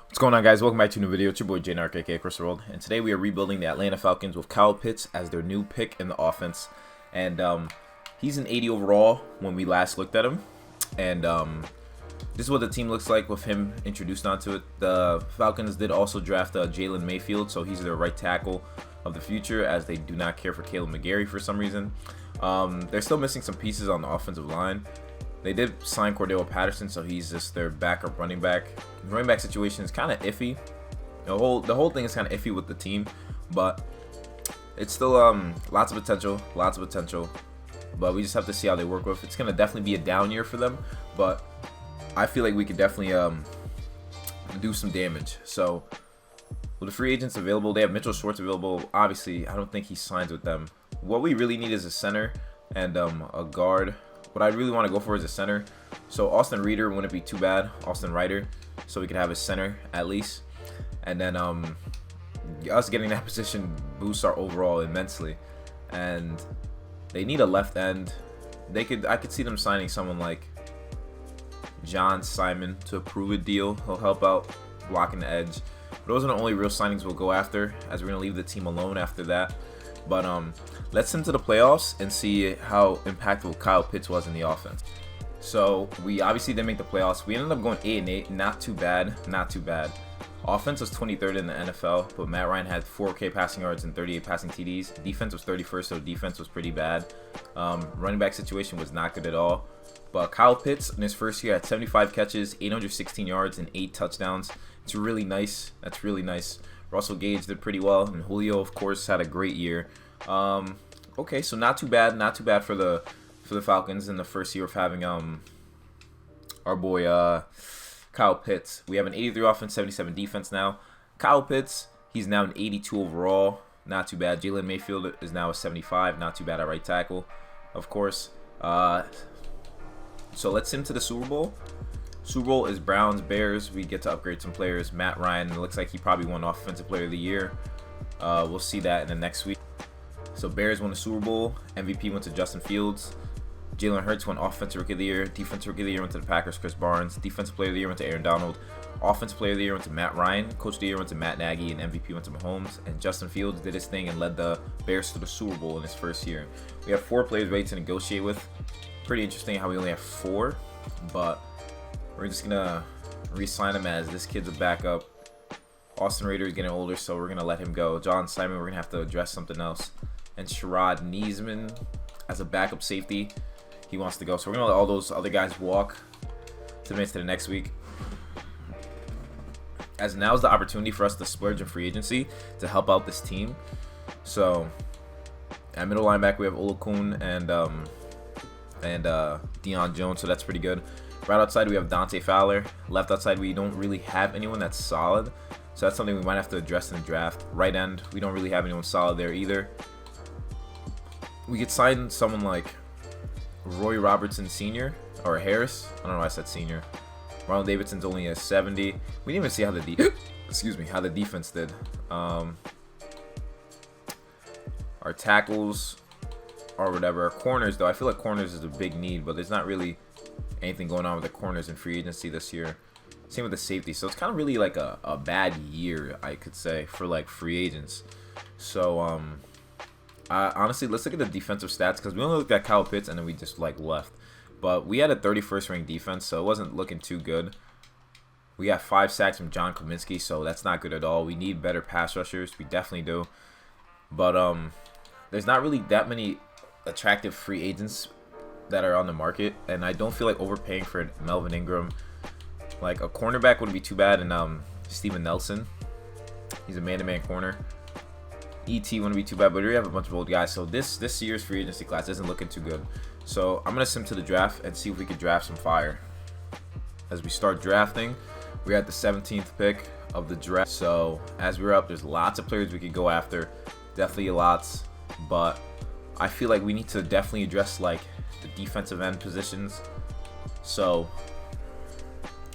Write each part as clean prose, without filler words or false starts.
What's going on, guys? Welcome back to a new video. It's your boy Gamertag, aka across the world, and today we are rebuilding the Atlanta Falcons with Kyle Pitts as their new pick in the offense. And he's an 80 overall when we last looked at him, and this is what the team looks like with him introduced onto it. The Falcons did also draft Jalen Mayfield, so he's their right tackle of the future, as they do not care for Caleb McGarry for some reason. They're still missing some pieces on the offensive line. They did sign Cordell Patterson, so he's just their backup running back. The running back situation is kind of iffy. The whole thing is kind of iffy with the team, but it's still lots of potential. But we just have to see how they work with. It's gonna definitely be a down year for them, but I feel like we could definitely do some damage. So with the free agents available, they have Mitchell Schwartz available. Obviously, I don't think he signs with them. What we really need is a center and a guard. What I really want to go for is a center. So Austin Reeder wouldn't be too bad. Austin Ryder, so we could have a center at least. And then us getting that position boosts our overall immensely. And they need a left end. I could see them signing someone like John Simon to a prove-it deal. He'll help out blocking the edge. But those are the only real signings we'll go after, as we're gonna leave the team alone after that. But let's into the playoffs and see how impactful Kyle Pitts was in the offense. So we obviously didn't make the playoffs. We ended up going 8-8. Not too bad. Offense was 23rd in the NFL, but Matt Ryan had 4K passing yards and 38 passing TDs. Defense was 31st, so defense was pretty bad. Running back situation was not good at all. But Kyle Pitts in his first year had 75 catches, 816 yards, and 8 touchdowns. It's really nice. That's really nice. Russell Gage did pretty well, and Julio, of course, had a great year. Okay, so not too bad for the Falcons in the first year of having our boy Kyle Pitts. We have an 83 offense, 77 defense now. Kyle Pitts, he's now an 82 overall, not too bad. Jalen Mayfield is now a 75, not too bad at right tackle, of course. So let's into the Super Bowl. Super Bowl is Browns, Bears. We get to upgrade some players. Matt Ryan, it looks like he probably won Offensive Player of the Year. We'll see that in the next week. So Bears won the Super Bowl. MVP went to Justin Fields. Jalen Hurts won Offensive Rookie of the Year. Defensive Rookie of the Year went to the Packers, Chris Barnes. Defensive Player of the Year went to Aaron Donald. Offensive Player of the Year went to Matt Ryan. Coach of the Year went to Matt Nagy, and MVP went to Mahomes. And Justin Fields did his thing and led the Bears to the Super Bowl in his first year. We have 4 players ready to negotiate with. Pretty interesting how we only have 4, but we're just gonna re-sign him as this kid's a backup. Austin Reeder is getting older, so we're gonna let him go. John Simon, we're gonna have to address something else. And Sherrod Neesman as a backup safety, he wants to go. So we're gonna let all those other guys walk to the next week. As now's the opportunity for us to splurge in free agency to help out this team. So at middle linebacker we have Olakun and Deion Jones, so that's pretty good. Right outside we have Dante Fowler. Left outside we don't really have anyone that's solid, so that's something we might have to address in the draft. Right end, we don't really have anyone solid there either. We could sign someone like Roy Robertson Sr. or Harris. I don't know why I said senior. Ronald Davidson's only a 70. We didn't even see how the how the defense did. Our tackles or whatever. Our corners, though, I feel like corners is a big need, but there's not really anything going on with the corners in free agency this year. Same with the safety. So it's kind of really like a bad year, I could say, for like free agents. So honestly, let's look at the defensive stats, because we only looked at Kyle Pitts and then we just like left. But we had a 31st ranked defense, so it wasn't looking too good. We got 5 sacks from John Kaminsky, so that's not good at all. We need better pass rushers. We definitely do. But there's not really that many attractive free agents that are on the market, and I don't feel like overpaying for Melvin Ingram. Like a cornerback wouldn't be too bad, and Steven Nelson, he's a man-to-man corner. ET wouldn't be too bad, but we have a bunch of old guys, so this year's free agency class isn't looking too good. So I'm gonna sim to the draft and see if we could draft some fire. As we start drafting, we're at the 17th pick of the draft. So as we're up, there's lots of players we could go after, definitely lots, but I feel like we need to definitely address like the defensive end positions. So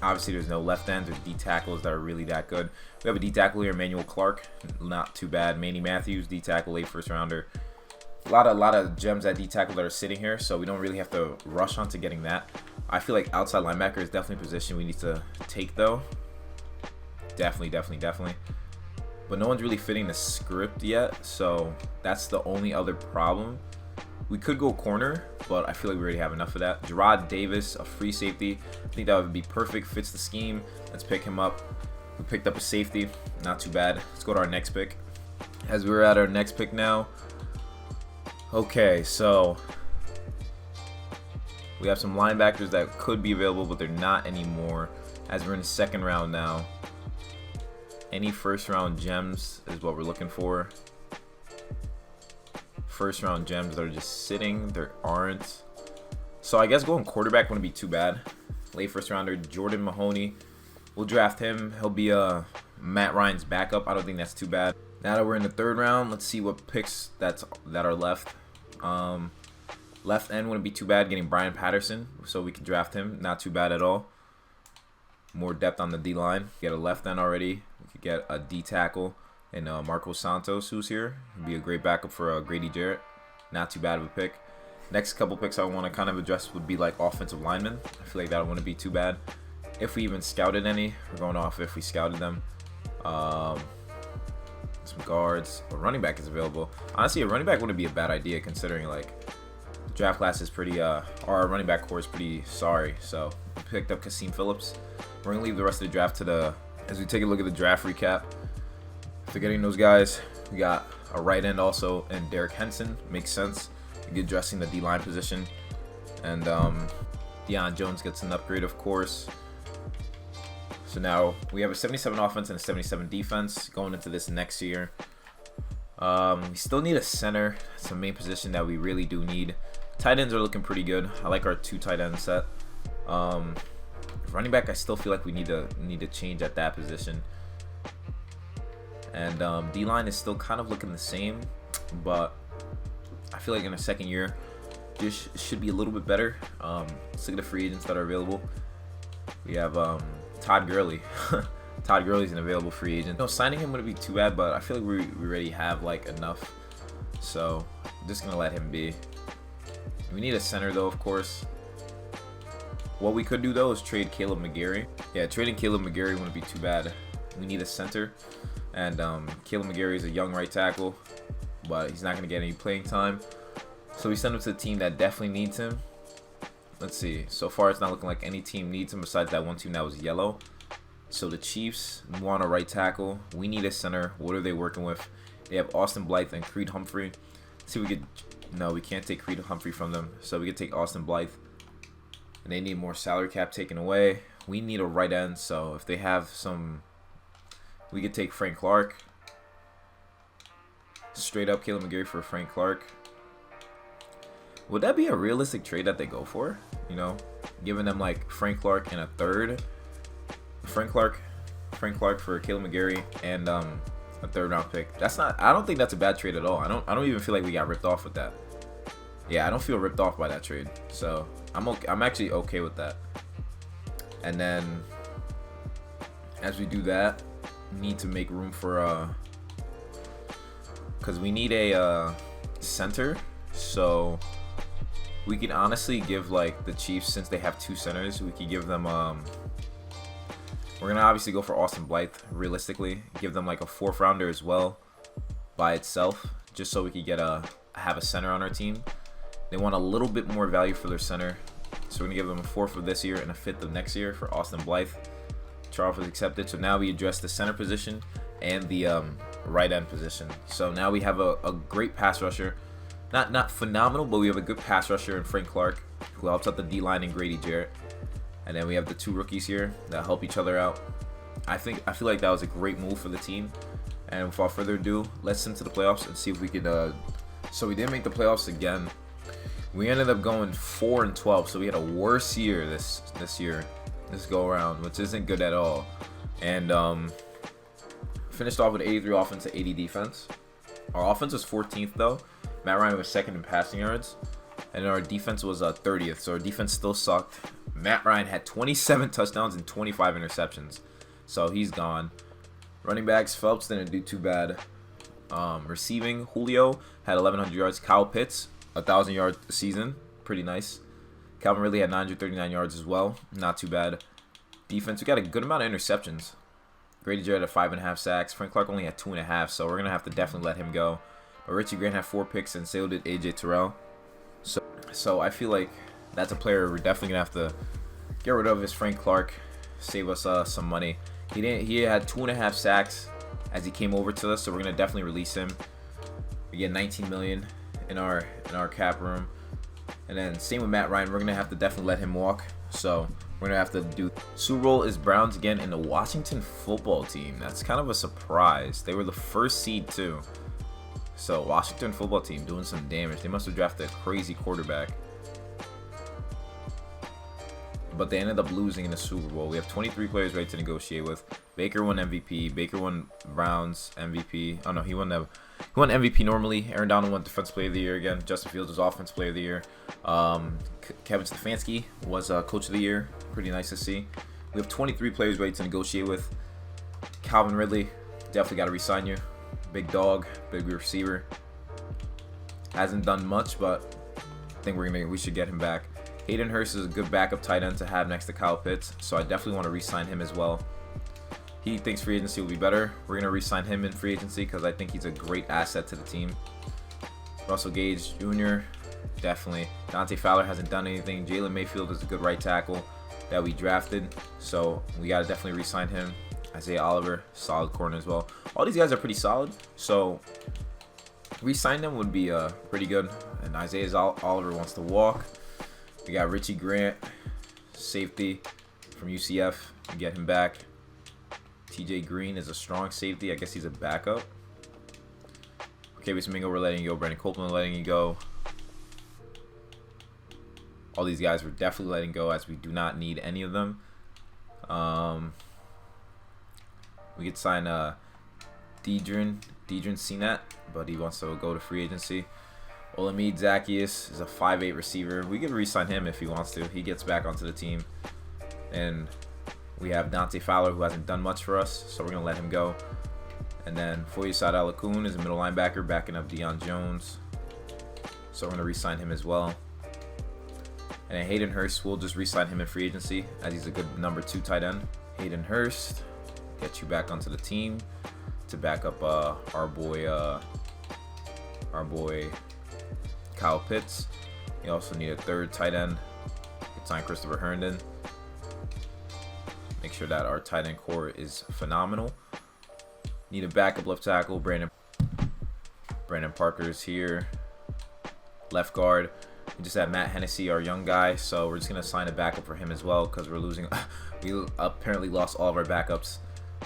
obviously there's no left ends or D tackles that are really that good. We have a D tackle here, Emmanuel Clark, not too bad. Manny Matthews, D tackle, late first rounder. A lot of gems at D tackle that are sitting here, so we don't really have to rush on to getting that. I feel like outside linebacker is definitely a position we need to take though. Definitely. But no one's really fitting the script yet, so that's the only other problem. We could go corner, but I feel like we already have enough of that. Gerard Davis, a free safety. I think that would be perfect, fits the scheme. Let's pick him up. We picked up a safety, not too bad. Let's go to our next pick. As we're at our next pick now. Okay, so we have some linebackers that could be available, but they're not anymore. As we're in the second round now. Any first round gems is what we're looking for. First round gems that are just sitting, there aren't. So I guess going quarterback wouldn't be too bad. Late first rounder, Jordan Mahoney. We'll draft him. He'll be Matt Ryan's backup. I don't think that's too bad. Now that we're in the third round, let's see what picks that are left. Left end wouldn't be too bad, getting Brian Patterson, so we can draft him. Not too bad at all. More depth on the D-line. Get a left end already. We could get a D tackle. And Marco Santos, who's here, would be a great backup for Grady Jarrett. Not too bad of a pick. Next couple picks I want to kind of address would be like offensive linemen. I feel like that wouldn't be too bad. If we even scouted any, we're going off if we scouted them. Some guards. A running back is available. Honestly, a running back wouldn't be a bad idea considering like the draft class is pretty, our running back core is pretty sorry. So we picked up Kasim Phillips. We're going to leave the rest of the draft to as we take a look at the draft recap. Forgetting those guys, we got a right end also, and Derek Henson makes sense. You get addressing the D-line position, and Deion Jones gets an upgrade, of course. So now we have a 77 offense and a 77 defense going into this next year. We still need a center. It's the main position that we really do need. Tight ends are looking pretty good. I like our 2 tight end set. Running back, I still feel like we need to change at that position. And D-line is still kind of looking the same, but I feel like in the second year, this should be a little bit better. Let's look at the free agents that are available. We have Todd Gurley. Todd Gurley's an available free agent. No, signing him wouldn't be too bad, but I feel like we already have like enough. So I'm just gonna let him be. We need a center though, of course. What we could do though is trade Caleb McGarry. Yeah, trading Caleb McGarry wouldn't be too bad. We need a center. And Caleb McGarry is a young right tackle, but he's not going to get any playing time. So we send him to a team that definitely needs him. Let's see. So far, it's not looking like any team needs him besides that one team that was yellow. So the Chiefs want a right tackle. We need a center. What are they working with? They have Austin Blythe and Creed Humphrey. Let's see if we could... No, we can't take Creed Humphrey from them. So we could take Austin Blythe. And they need more salary cap taken away. We need a right end. So if they have some... We could take Frank Clark. Straight up Caleb McGarry for Frank Clark. Would that be a realistic trade that they go for? You know, giving them like Frank Clark and a third. Frank Clark for Caleb McGarry and a third round pick. That's not. I don't think that's a bad trade at all. I don't even feel like we got ripped off with that. Yeah, I don't feel ripped off by that trade. So I'm okay. I'm actually okay with that. And then as we do that, we need to make room for because we need a center. So we could honestly give like the Chiefs, since they have 2 centers, we could give them we're gonna obviously go for Austin Blythe realistically, give them like a 4th rounder as well by itself, just so we could get have a center on our team. They want a little bit more value for their center, so we're gonna give them a 4th of this year and a 5th of next year for Austin Blythe. Charles was accepted. So now we address the center position and the right end position. So now we have a great pass rusher. Not phenomenal, but we have a good pass rusher in Frank Clark, who helps out the D-line, and Grady Jarrett. And then we have the 2 rookies here that help each other out. I feel like that was a great move for the team. And without further ado, let's send to the playoffs and see if we could. So we didn't make the playoffs again. We ended up going 4-12. So we had a worse year this go around, which isn't good at all. And finished off with 83 offense to 80 defense. Our offense was 14th though. Matt Ryan was 2nd in passing yards, and our defense was 30th. So our defense still sucked. Matt Ryan had 27 touchdowns and 25 interceptions, so he's gone. Running backs, Phelps didn't do too bad. Receiving, Julio had 1,100 yards. Kyle Pitts, 1,000 yards a season, pretty nice. Calvin Ridley had 939 yards as well, not too bad. Defense, we got a good amount of interceptions. Grady Jarrett had 5.5 sacks. Frank Clark only had 2.5, so we're going to have to definitely let him go. But Richie Grant had 4 picks, and so did AJ Terrell. So I feel like that's a player we're definitely going to have to get rid of, is Frank Clark. Save us some money. He had 2.5 sacks as he came over to us, so we're going to definitely release him. We get 19 million in our cap room. And then same with Matt Ryan. We're going to have to definitely let him walk. So we're going to have to do... Super Bowl is Browns again in the Washington football team. That's kind of a surprise. They were the first seed too. So Washington football team doing some damage. They must have drafted a crazy quarterback. But they ended up losing in the Super Bowl. We have 23 players ready to negotiate with. Baker won MVP. Baker won Browns MVP. Oh no, he won MVP normally. Aaron Donald won Defensive Player of the Year again. Justin Fields was Offensive Player of the Year. Kevin Stefanski was Coach of the Year. Pretty nice to see. We have 23 players ready to negotiate with. Calvin Ridley, definitely got to re-sign you. Big dog, big receiver. Hasn't done much, but I think we should get him back. Hayden Hurst is a good backup tight end to have next to Kyle Pitts, so I definitely want to re-sign him as well. He thinks free agency will be better. We're going to re-sign him in free agency because I think he's a great asset to the team. Russell Gage Jr., definitely. Dante Fowler hasn't done anything. Jalen Mayfield is a good right tackle that we drafted, so we got to definitely re-sign him. Isaiah Oliver, solid corner as well. All these guys are pretty solid, so re-sign them would be pretty good. And Isaiah Oliver wants to walk. We got Richie Grant, safety from UCF. We get him back. TJ Green is a strong safety. I guess he's a backup. Octavius Mingo, we're letting you go. Brandon Copeland, letting you go. All these guys we're definitely letting go as we do not need any of them. We could sign Deidrin Sinat, but he wants to go to free agency. Olamide Zaccheaus is a 5'8 receiver. We could re-sign him if he wants to. He gets back onto the team. And we have Dante Fowler, who hasn't done much for us, so we're going to let him go. And then Foyesade Alakoun is a middle linebacker, backing up Deion Jones. So we're going to re-sign him as well. And then Hayden Hurst, we'll just re-sign him in free agency, as he's a good number 2 tight end. Hayden Hurst, get you back onto the team to back up our boy Kyle Pitts. We also need a 3rd tight end. We could sign Christopher Herndon. Make sure that our tight end core is phenomenal. Need a backup left tackle. Brandon Parker is here. Left guard. We just had Matt Hennessy, our young guy, so we're just gonna sign a backup for him as well because we're losing. We apparently lost all of our backups.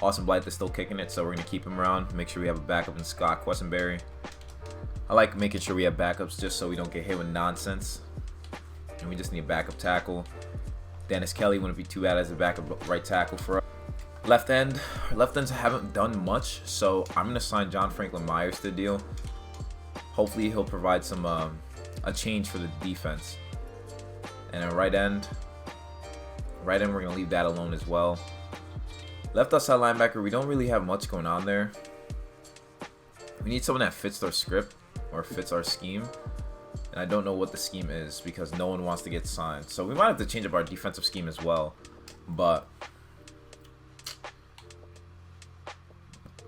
Austin Blythe is still kicking it, so we're gonna keep him around. Make sure we have a backup in Scott Quessenberry. I like making sure we have backups just so we don't get hit with nonsense. And we just need a backup tackle. Dennis Kelly wouldn't be too bad as a backup right tackle for us. Left end. Left ends haven't done much, so I'm going to sign John Franklin Myers to the deal. Hopefully he'll provide some a change for the defense. And a right end. Right end, we're going to leave that alone as well. Left outside linebacker, we don't really have much going on there. We need someone that fits our script or fits our scheme. And I don't know what the scheme is because no one wants to get signed. So we might have to change up our defensive scheme as well. But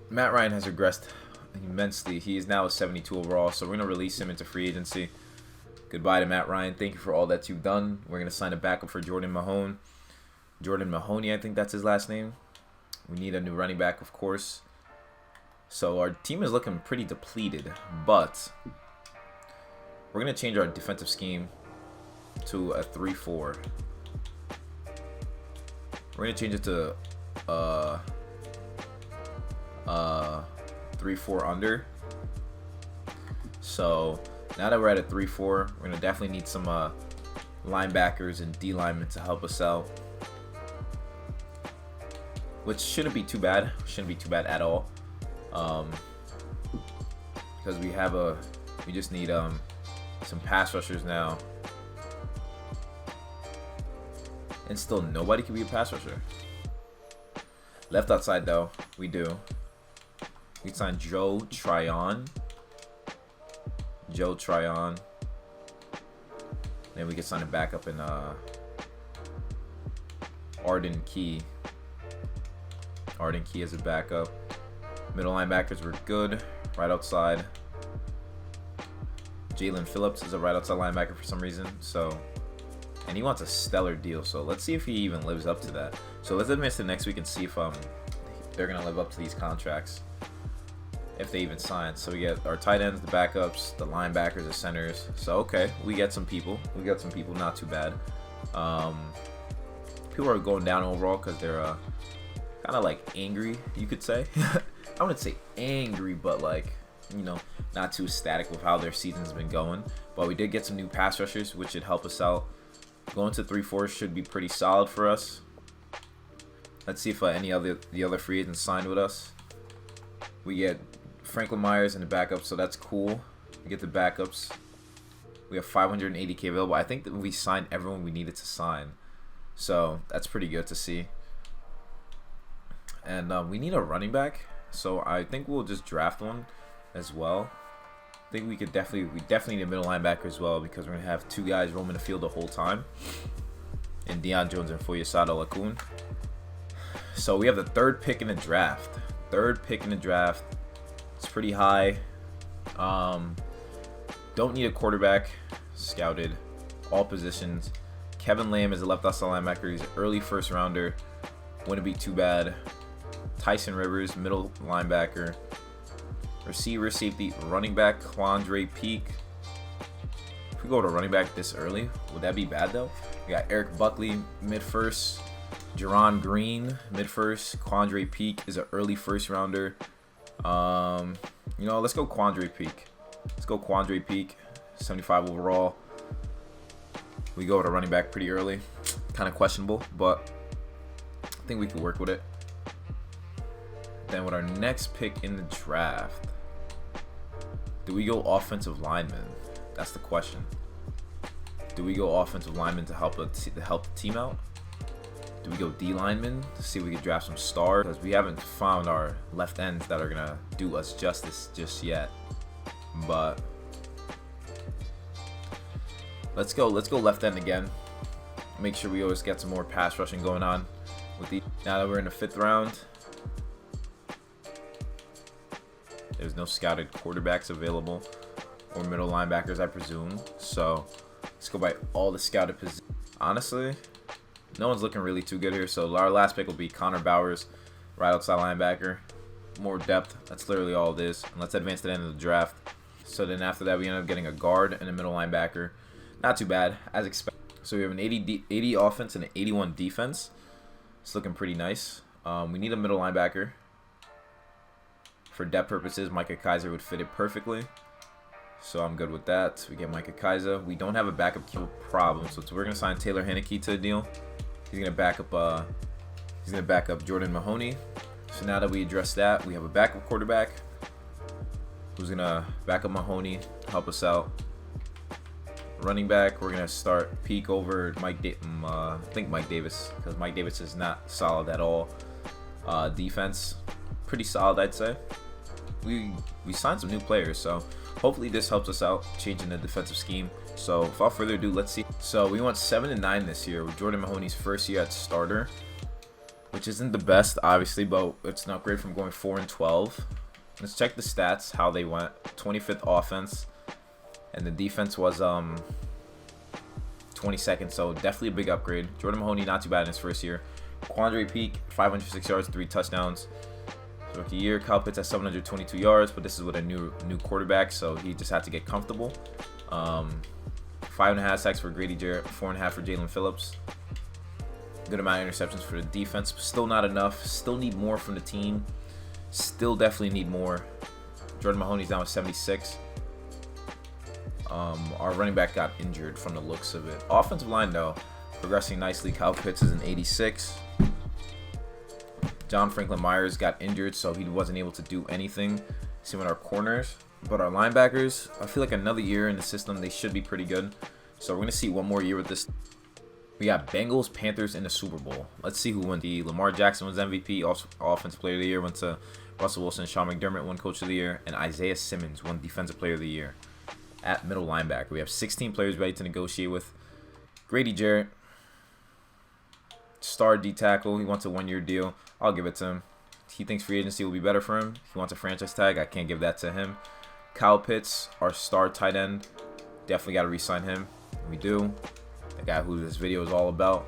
Matt Ryan has regressed immensely. He is now a 72 overall. So we're going to release him into free agency. Goodbye to Matt Ryan. Thank you for all that you've done. We're going to sign a backup for Jordan Mahone. Jordan Mahoney, I think that's his last name. We need a new running back, of course. So our team is looking pretty depleted, but we're going to change our defensive scheme to a 3-4. We're going to change it to 3-4 under. So now that we're at a 3-4, we're going to definitely need some linebackers and D linemen to help us out. Which shouldn't be too bad. Shouldn't be too bad at all. Because we just need some pass rushers now. And still nobody can be a pass rusher. Left outside though, we do. We signed Joe Tryon. Then we can sign a backup in Arden Key. Arden Key as a backup. Middle linebackers were good. Right outside. Jalen Phillips is a right outside linebacker for some reason. So, and he wants a stellar deal. So let's see if he even lives up to that. So let's advance to next week and see if they're gonna live up to these contracts, if they even sign. So we get our tight ends, the backups, the linebackers, the centers. So okay, we get some people. We got some people, not too bad. People are going down overall because they're kind of like angry, you could say. I wouldn't say angry, but like, you know, not too ecstatic with how their season's been going. But we did get some new pass rushers, which should help us out. Going to 3-4 should be pretty solid for us. Let's see if the other free agents signed with us. We get Franklin Myers in the backup, so that's cool. We get the backups. We have 580K available. I think that we signed everyone we needed to sign, so that's pretty good to see. And we need a running back, so I think we'll just draft one as well. I think we definitely need a middle linebacker as well, because we're gonna have two guys roaming the field the whole time, and Deion Jones and Foyesado Lacun. So we have the third pick in the draft. It's pretty high. Don't need a quarterback. Scouted all positions. Kevin Lamb is a left outside linebacker. He's an early first rounder. Wouldn't be too bad. Tyson Rivers, middle linebacker. Receiver, safety, running back, Quandre Peak. If we go to running back this early, would that be bad though? We got Eric Buckley, mid-first. Jerron Green, mid-first. Quandre Peak is an early first rounder. You know, let's go Quandre Peak. 75 overall. We go to running back pretty early. Kind of questionable, but I think we can work with it. Then with our next pick in the draft, do we go offensive lineman? That's the question. Do we go offensive lineman to help the team out? Do we go D lineman to see if we can draft some stars? Because we haven't found our left ends that are gonna do us justice just yet. But let's go left end again. Make sure we always get some more pass rushing going on with the. Now that we're in the 5th round, there's no scouted quarterbacks available or middle linebackers, I presume. So let's go by all the scouted positions. Honestly, no one's looking really too good here. So our last pick will be Connor Bowers, right outside linebacker. More depth. That's literally all it is. And let's advance to the end of the draft. So then after that, we end up getting a guard and a middle linebacker. Not too bad, as expected. So we have an 80 offense and an 81 defense. It's looking pretty nice. We need a middle linebacker. For depth purposes, Micah Kaiser would fit it perfectly. So I'm good with that. We get Micah Kaiser. We don't have a backup QB problem, so we're gonna sign Taylor Heineke to the deal. He's gonna back up Jordan Mahoney. So now that we address that, we have a backup quarterback who's gonna back up Mahoney, help us out. Running back, we're gonna start Peak over I think Mike Davis, because Mike Davis is not solid at all. Defense, pretty solid, I'd say. We signed some new players, so hopefully this helps us out changing the defensive scheme. So without further ado, let's see. So we went 7-9 this year with Jordan Mahoney's first year at starter, which isn't the best, obviously, but it's an upgrade from going 4-12. Let's check the stats, how they went. 25th offense, and the defense was 22nd, so definitely a big upgrade. Jordan Mahoney, not too bad in his first year. Quandre Peak, 506 yards, 3 touchdowns. So rookie year, Kyle Pitts has 722 yards, but this is with a new quarterback, so he just had to get comfortable. 5.5 sacks for Grady Jarrett, 4.5 for Jalen Phillips. Good amount of interceptions for the defense, but still not enough. Still need more from the team. Still definitely need more. Jordan Mahoney's down with 76. Our running back got injured from the looks of it. Offensive line, though, progressing nicely. Kyle Pitts is an 86. John Franklin Myers got injured, so he wasn't able to do anything. Same with our corners. But our linebackers, I feel like another year in the system, they should be pretty good. So we're going to see one more year with this. We got Bengals, Panthers in the Super Bowl. Let's see who won. Lamar Jackson was MVP, Offensive Player of the Year, went to Russell Wilson. Sean McDermott won Coach of the Year, and Isaiah Simmons won Defensive Player of the Year. At middle linebacker, we have 16 players ready to negotiate with. Grady Jarrett, star D tackle. He wants a 1-year deal. I'll give it to him. he thinks free agency will be better for him. He wants a franchise tag. I can't give that to him. Kyle Pitts, our star tight end. Definitely got to re-sign him. We do. The guy who this video is all about.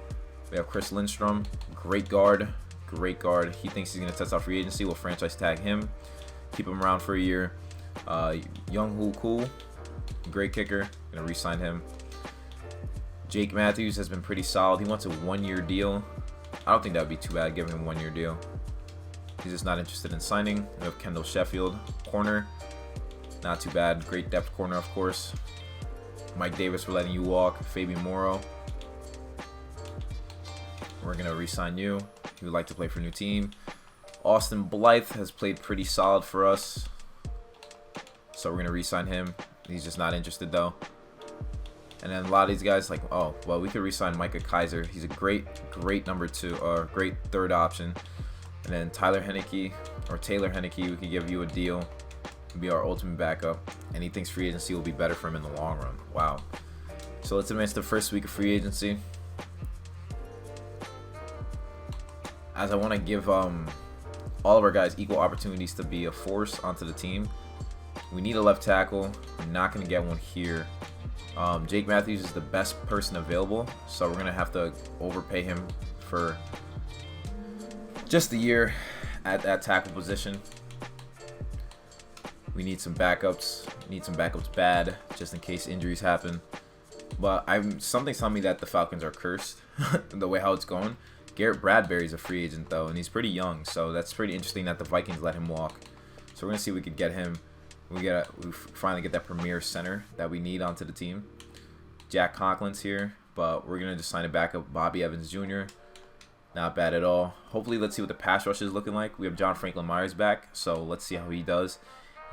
We have Chris Lindstrom. Great guard. Great guard. He thinks he's going to test out free agency. We'll franchise tag him. Keep him around for a year. Young Hoo Cool. Great kicker. Going to re-sign him. Jake Matthews has been pretty solid. He wants a 1-year deal. I don't think that would be too bad giving him a 1-year deal. He's just not interested in signing. We have Kendall Sheffield. Corner. Not too bad. Great depth corner, of course. Mike Davis for letting you walk. Fabian Morrow. We're going to re-sign you. He would like to play for a new team. Austin Blythe has played pretty solid for us. So we're going to re-sign him. He's just not interested, though. And then a lot of these guys, like, oh, well, we could re-sign Micah Kaiser. He's a great number 2, or great third option. And then Taylor Henneke, we could give you a deal. He'll be our ultimate backup. And he thinks free agency will be better for him in the long run. Wow. So let's advance to the first week of free agency. As I want to give all of our guys equal opportunities to be a force onto the team. We need a left tackle. We're not going to get one here. Jake Matthews is the best person available, so we're going to have to overpay him for just a year at that tackle position. We need some backups. Bad, just in case injuries happen. But something's telling me that the Falcons are cursed, the way how it's going. Garrett Bradbury's a free agent, though, and he's pretty young, so that's pretty interesting that the Vikings let him walk. So we're going to see if we could get him. We finally get that premier center that we need onto the team. Jack Conklin's here, but we're going to just sign a backup, Bobby Evans Jr. Not bad at all. Hopefully, let's see what the pass rush is looking like. We have John Franklin Myers back, so let's see how he does.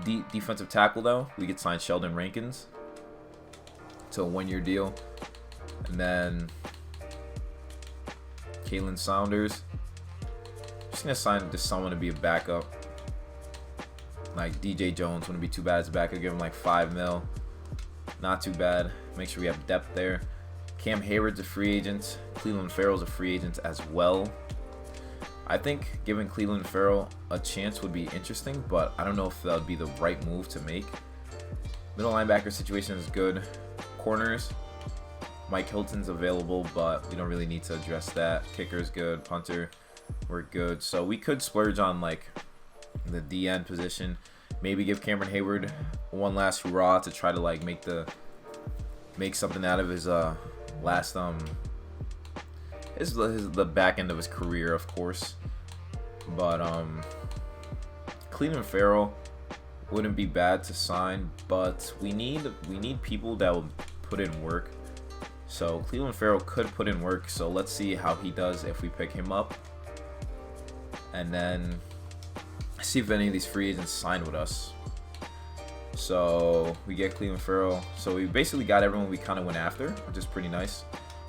Defensive tackle, though, we could sign Sheldon Rankins to a 1-year deal. And then Kalen Saunders. Just going to sign just someone to be a backup. Like DJ Jones wouldn't be too bad as a backup. Give him like $5 million. Not too bad. Make sure we have depth there. Cam Hayward's a free agent. Cleveland Farrell's a free agent as well. I think giving Cleveland Farrell a chance would be interesting, but I don't know if that would be the right move to make. Middle linebacker situation is good. Corners, Mike Hilton's available, but we don't really need to address that. Kicker's good. Punter, we're good. So we could splurge on like the DN position. Maybe give Cameron Hayward one last hurrah to try to like make something out of his last the back end of his career, of course. But Cleveland Farrell wouldn't be bad to sign, but we need people that will put in work. So Cleveland Farrell could put in work. So let's see how he does if we pick him up, and then see if any of these free agents sign with us. So we get Cleveland Farrell. So we basically got everyone we kind of went after, which is pretty nice.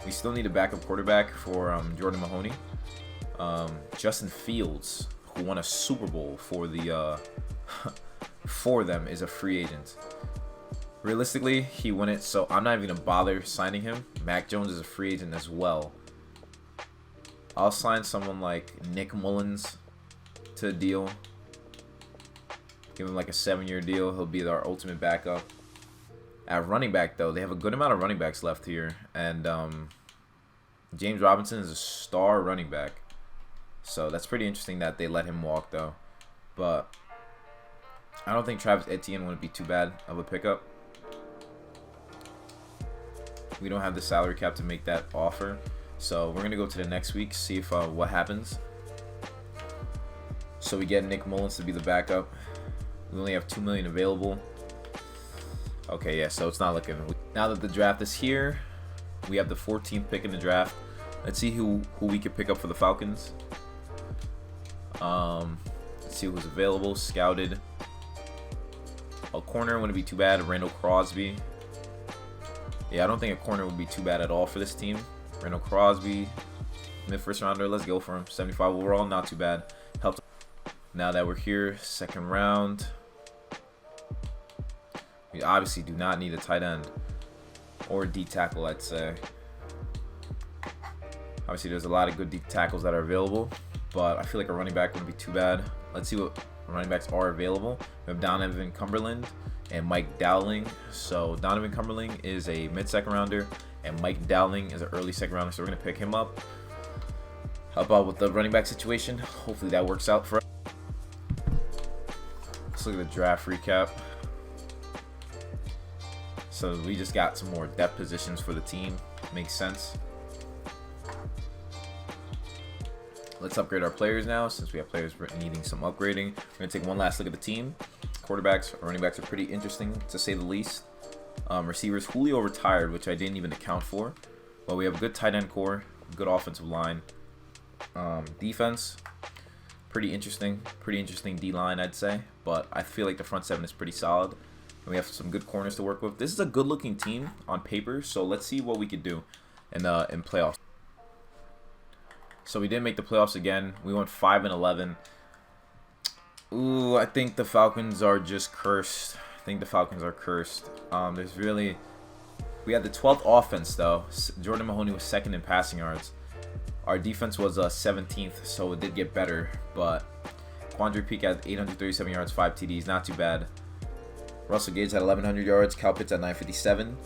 We still need a backup quarterback for Jordan Mahoney. Justin Fields, who won a Super Bowl for the for them, is a free agent. Realistically, he won it, so I'm not even gonna bother signing him. Mac Jones is a free agent as well. I'll sign someone like Nick Mullins to a deal. Give him like a 7-year deal. He'll be our ultimate backup. At running back, though, they have a good amount of running backs left here. And James Robinson is a star running back. So that's pretty interesting that they let him walk, though. But I don't think Travis Etienne would be too bad of a pickup. We don't have the salary cap to make that offer. So we're going to go to the next week, see if what happens. So we get Nick Mullins to be the backup. We only have $2 million available. Okay, yeah, so it's not looking. Now that the draft is here, we have the 14th pick in the draft. Let's see who we could pick up for the Falcons. Let's see who's available. Scouted. A corner wouldn't be too bad. Randall Crosby. Yeah, I don't think a corner would be too bad at all for this team. Randall Crosby, mid-first rounder. Let's go for him. 75 overall, not too bad. Helped. Now that we're here, second round. We obviously do not need a tight end or a D tackle, I'd say. Obviously, there's a lot of good D tackles that are available, but I feel like a running back wouldn't be too bad. let's see what running backs are available. We have Donovan Cumberland and Mike Dowling. So Donovan Cumberland is a mid-second rounder, and Mike Dowling is an early second rounder. So we're gonna pick him up. How about with the running back situation? Hopefully that works out for us. Let's look at the draft recap. So we just got some more depth positions for the team. Makes sense. Let's upgrade our players now, since we have players needing some upgrading. We're going to take one last look at the team. Quarterbacks, running backs are pretty interesting, to say the least. Receivers, Julio retired, which I didn't even account for. But we have a good tight end core, good offensive line. Defense, pretty interesting D-line, I'd say. But I feel like the front seven is pretty solid. And we have some good corners to work with. This is a good-looking team on paper, so let's see what we could do in playoffs. So we didn't make the playoffs again. We went 5-11. Ooh, I think the Falcons are just cursed. I think the Falcons are cursed. We had the 12th offense though. Jordan Mahoney was second in passing yards. Our defense was 17th, so it did get better. But Quandre Peak had 837 yards, 5 TDs, not too bad. Russell Gage had 1,100 yards. Cal Pitts had 957.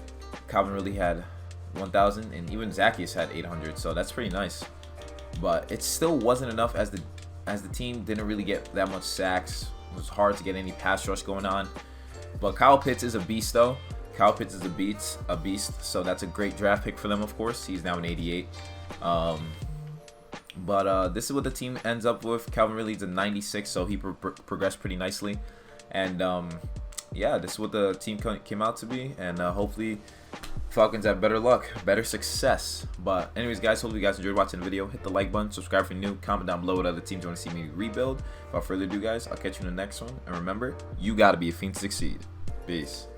Calvin Ridley had 1,000, and even Zacchaeus had 800. So that's pretty nice. But it still wasn't enough, as the team didn't really get that much sacks. It was hard to get any pass rush going on. But Kyle Pitts is a beast, though. Kyle Pitts is a beast. So that's a great draft pick for them, of course. He's now an 88. This is what the team ends up with. Calvin Ridley's a 96, so he progressed pretty nicely. And yeah, this is what the team came out to be. And hopefully Falcons have better luck, better success. But anyways, guys, hopefully you guys enjoyed watching the video. Hit the like button, subscribe if you're new, comment down below what other teams you want to see me rebuild. Without further ado, guys, I'll catch you in the next one. And remember, you got to be a fiend to succeed. Peace.